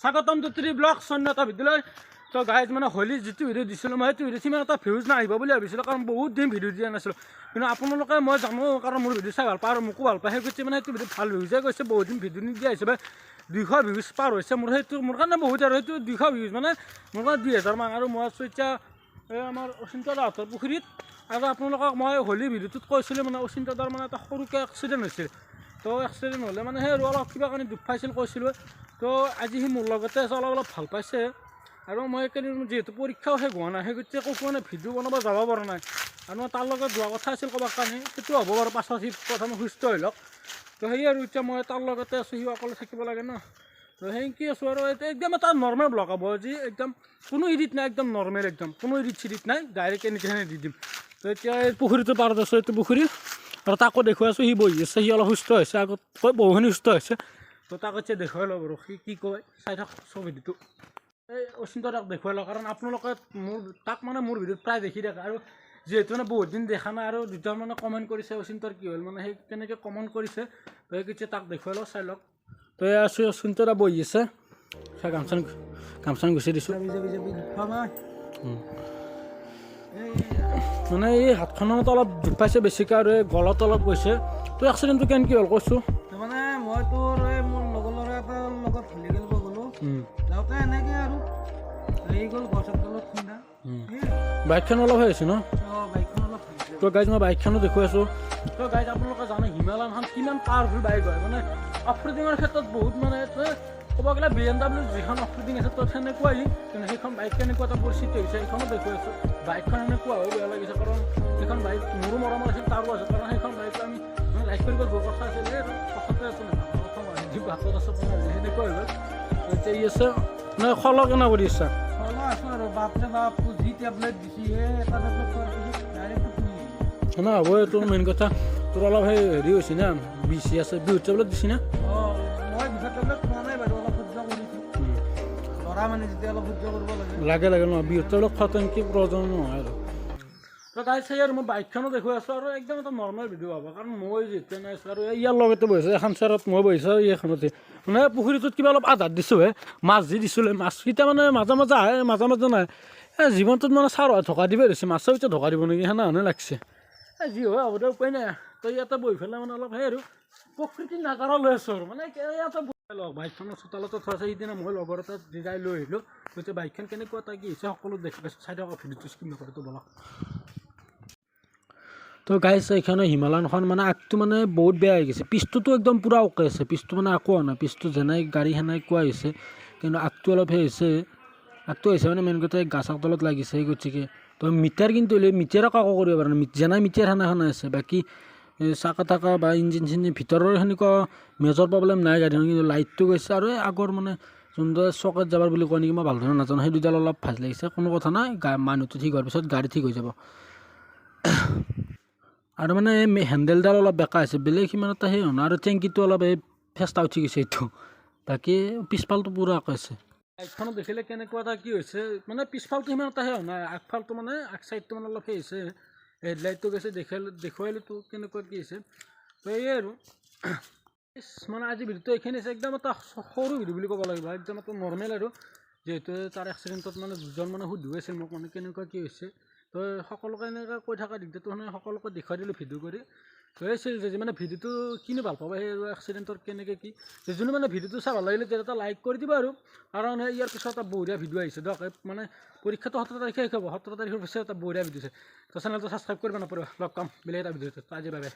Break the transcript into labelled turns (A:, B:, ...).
A: স্বাগতম জ্যোতি ব্লগ সন্ন্যতা বিদ্যালয়। তো গাইজ মানে হোলী যিটো ভিডিঅ' দিছিলোঁ মই সেইটো ভিডিঅ' সিমান এটা ভিউজ নাহিব বুলি ভাবিছিলোঁ, কাৰণ বহুত দিন ভিডিঅ' দিয়া নাছিলোঁ। কিন্তু আপোনালোকে মই জানো, কাৰণ মোৰ ভিডিঅ' চাই ভাল পায় আৰু মোকো ভাল পায়। সেই গতিকে মানে সেইটো ভিডিঅ' ভাল ভিউজে গৈছে, বহুত দিন ভিডিঅ' নিদিয়া হিচাপে 200 ভিউজ পাৰ হৈছে। মোৰ সেইটো মোৰ কাৰণে বহুত, আৰু সেইটো 200 ভিউজ মানে মোৰ কাৰণে 2000 মান। আৰু মই আছোঁ এতিয়া এই আমাৰ অচিন্তদাহঁতৰ পুখুৰীত। আৰু আপোনালোকক মই হোলী ভিডিঅ'টোত কৈছিলোঁ মানে অচিন্তদাৰ মানে এটা সৰুকৈ এক্সিডেণ্ট হৈছিল। তো এক্সিডেণ্ট হ'লে মানে সেই আৰু অলপ কিবা কাৰণে দুখ পাইছিল কৈছিলোঁ। তো আজি সি মোৰ লগতে আছে, অলপ ভাল পাইছে। আৰু মই এইকেইদিন যিহেতু পৰীক্ষাও শেষ হোৱা নাই, সেই গতিকে ক'তো মানে ভিডিঅ' বনাব যাব পৰা নাই। আৰু মই তাৰ লগত যোৱা কথা আছিল ক'ৰবাৰ কাৰণে, সেইটো হ'ব বাৰু পাছত, সি প্ৰথমে সুস্থ হৈ লওক। তো সেই আৰু এতিয়া মই তাৰ লগতে আছোঁ, সি অকলে থাকিব লাগে ন। তো সেই কি আছোঁ আৰু এতিয়া একদম এটা নৰ্মেল ব্লগ হ'ব, যি একদম কোনো এডিট নাই, একদম নৰ্মেল, একদম কোনো এডিট চিডিট নাই, ডাইৰেক্ট এনেকৈ দি দিম। তো এতিয়া এই পুখুৰীটো পাৰত আছোঁ, এইটো পুখুৰী। আৰু তাকো দেখুৱাই আছোঁ, সি বহি আছে, সি অলপ সুস্থ হৈছে, আগতকৈ বহুখিনি সুস্থ হৈছে। তো তাক এতিয়া দেখুৱাই লওঁ বাৰু, সি কি কয় চাই থাক চব ভিডিঅ'টো। এই অচিন্তদাক দেখুৱাই লওঁ, কাৰণ আপোনালোকে তাক মানে মোৰ ভিডিঅ'ত প্ৰায় দেখি থাকে। আৰু যিহেতু মানে বহুত দিন দেখা নাই, আৰু দুটা মানে কমেণ্ট কৰিছে অচিন্তৰ কি হ'ল, মানে সেই তেনেকৈ কমেণ্ট কৰিছে। তো সেই এতিয়া তাক দেখুৱাই লওঁ, চাই লওক। তো এই আছোঁ, অচিন্তদা বহি আছে, চাই গামচান গুচি দিছোঁ। মানে এই হাতখনত অলপ দুখ পাইছে বেছিকৈ, আৰু এই গলত অলপ গৈছে। তো এক্সিডেণ্টটো কেনেকৈ হ'ল কৈছোঁ।
B: মানে মই তোৰ এই মোৰ লগৰ ল'ৰা এটাৰ লগত ভলী খেলিব গ'লোঁ, যাওঁতে এনেকৈ আৰু হেৰি গ'ল, গছৰ তলত খুন্দা।
A: বাইকখন অলপ হৈ আছে ন।
B: বাইকখন অলপ ভাঙিছে।
A: তো গাইজ মই বাইকখনো দেখুৱাই আছোঁ। তো গাইজ আপোনালোকে জানে হিমালয়ানখন কিমান পাৱাৰফুল বাইক হয়, মানে অফ ৰোডিঙৰ ক্ষেত্ৰত বহুত মানে ক'ব গ'লে BMW যিখন অফ ৰোডিং আছে তো সেনেকুৱাই। কিন্তু সেইখন বাইক কেনেকুৱা এটা পৰিস্থিতি হৈছে সেইখনো দেখুৱাই আছোঁ। বাইকখন এনেকুৱা হৈ বেয়া লাগিছে, কাৰণ সেইখন বাইক মোৰো মৰম আছিল, তাৰো আছে। কাৰণ সেইখন বাইক আমি মানে ৰাইড কৰিব যোৱা কথা আছিলে, আৰু কথাতে আছোঁ প্ৰথম হাতত আছোঁ সেনেকুৱা হৈ গ'ল। এতিয়া ই আছে মানে খলক কেনে কৰি ইচ্ছা
B: চলো আছোঁ আৰু বাপৰে বাপ, যি টেবলেট দিছে এটা টেবলেট খোৱাৰ পিছত ডাইৰেক্ট টোপনি।
A: সেনে হ'ব। তোৰ মেইন কথা তোৰ অলপ সেই হেৰি হৈছে না, বিচি আছে, বিহুত টেবলেট দিছি না।
B: মই বিষৰ টেবলেট খোৱা নাই বাৰু, অলপ সহ্য কৰিছোঁ। ল'ৰা মানে যেতিয়া অলপ সহ্য কৰিব
A: লাগে ন, বিহুত টেবলেট খোৱাটো এনেকৈ প্ৰয়োজন নহয় আৰু। তো তাই চাই আৰু মই বাইকখনো দেখুৱাই আছোঁ, আৰু একদম এটা নৰ্মেল ভিডিঅ' হ'ব, কাৰণ মই যেতিয়া নাই আছোঁ আৰু ইয়াৰ লগতে বহিছোঁ, এখন চেয়াৰত মই বহিছোঁ এইখনতে। মানে পুখুৰীটোত কিবা অলপ আধাৰ দিছোঁ মাছ যি দিছিলোঁ, মাছকেইটা মানে মাজে মাজে আহে, মাজে মাজে নাই। জীৱনটোত মানে চাৰ ঢকা দিবই ধৰিছে, মাছেও এতিয়া ঢকা দিব নেকি সেনেহেনে লাগিছে। যি হয় হ'ব দে, উপায় নাই। তো ইয়াতে বহি পেলাই মানে অলপ সেই আৰু প্ৰকৃতিৰ নাজাৰা লৈ আছোঁ, আৰু মানে ইয়াতে বহি লওক, বাইকখনৰ চোতালতে থোৱা আছে। সিদিনা মই লগৰ এটা যাই লৈ আহিলোঁ। গতিকে বাইকখন কেনেকুৱা এটা কি হৈছে সকলো দেখি পাইছোঁ, চাই থাকক ভিডিঅ'টো স্কিপ নকৰিতো বলক। তো গাইজ এইখনে হিমালয়ানখন মানে আগটো মানে বহুত বেয়া হৈ গৈছে, পিছটোতো একদম পূৰা অ'কে আছে, পিছটো মানে একো হোৱা নাই, পিছটো যেনাই গাড়ী সেনেকুৱা হৈছে। কিন্তু আগটো অলপ সেই হৈছে, আগটো হৈছে মানে মেইন কথা গাছৰ তলত লাগিছে। গতিকে তো মিটাৰ কিন্তু মিটাৰক কাকো কৰিব পৰা নাই, যেনাই মিটাৰ সেনেখনে আছে। বাকী চাকা টাকা বা ইঞ্জিন চিঞ্জিন ভিতৰৰ সেনেকুৱা মেজৰ প্ৰব্লেম নাই গাড়ীখন, কিন্তু লাইটটো গৈছে। আৰু এই আগৰ মানে যোনটো চকেট যাবাৰ বুলি কয় নেকি, মই ভালদৰে নাজানো, সেই দুডাল অলপ ভাজ লাগিছে। কোনো কথা নাই, মানুহটো ঠিক হোৱাৰ পিছত গাড়ী ঠিক হৈ যাব। আৰু মানে হেণ্ডেলডাল অলপ বেকা হৈছে, বেলেগ সিমান এটা সেই হোৱা নাই। আৰু টেংকিটো অলপ এই ফেষ্টা উঠি গৈছে এইটো, বাকী পিছফালটো পূৰা আছে। বাইকখনত দেখিলে কেনেকুৱা এটা কি হৈছে, মানে পিছফালটো সিমান এটা সেই হোৱা নাই, আগফালটো মানে আগ চাইডটো মানে অলপ সেই হৈছে। হেডলাইটটো গৈছে, দেখুৱাইলোতো কেনেকুৱা কি হৈছে। তো এই আৰু মানে আজি ভিডিঅ'টো এইখিনি আছে, একদম এটা সৰু ভিডিঅ' বুলি ক'ব লাগিব, একদম এটা নৰ্মেল। আৰু যিহেতু তাৰ এক্সিডেণ্টত মানে দুজন মানে সুধি আছিল মোক, মানে কেনেকুৱা কি হৈছে। তো সকলোকে এনেকৈ কৈ থকা দিগদাৰটো মানে সকলোকে দেখুৱাই দিলোঁ ভিডিঅ' কৰি। তো এই যে মানে ভিডিঅ'টো কিনো ভাল পাব, সেই এক্সিডেণ্টৰ কেনেকৈ কি, যোনে মানে ভিডিঅ'টো চাই ভাল লাগিলে তেতিয়া এটা লাইক কৰি দিব। আৰু কাৰণ ইয়াৰ পিছত এটা বঢ়িয়া ভিডিঅ' আহিছে দিয়ক, মানে পৰীক্ষাটো 17 তাৰিখে শেষ হ'ব, 17 তাৰিখৰ পিছত এটা বঢ়িয়া ভিডিঅ' আছে। তো চেনেলটো ছাবস্ক্ৰাইব কৰিব নাপাহৰিব। লগ পাম বেলেগ এটা ভিডিঅ'ত। আজি বাই বাই।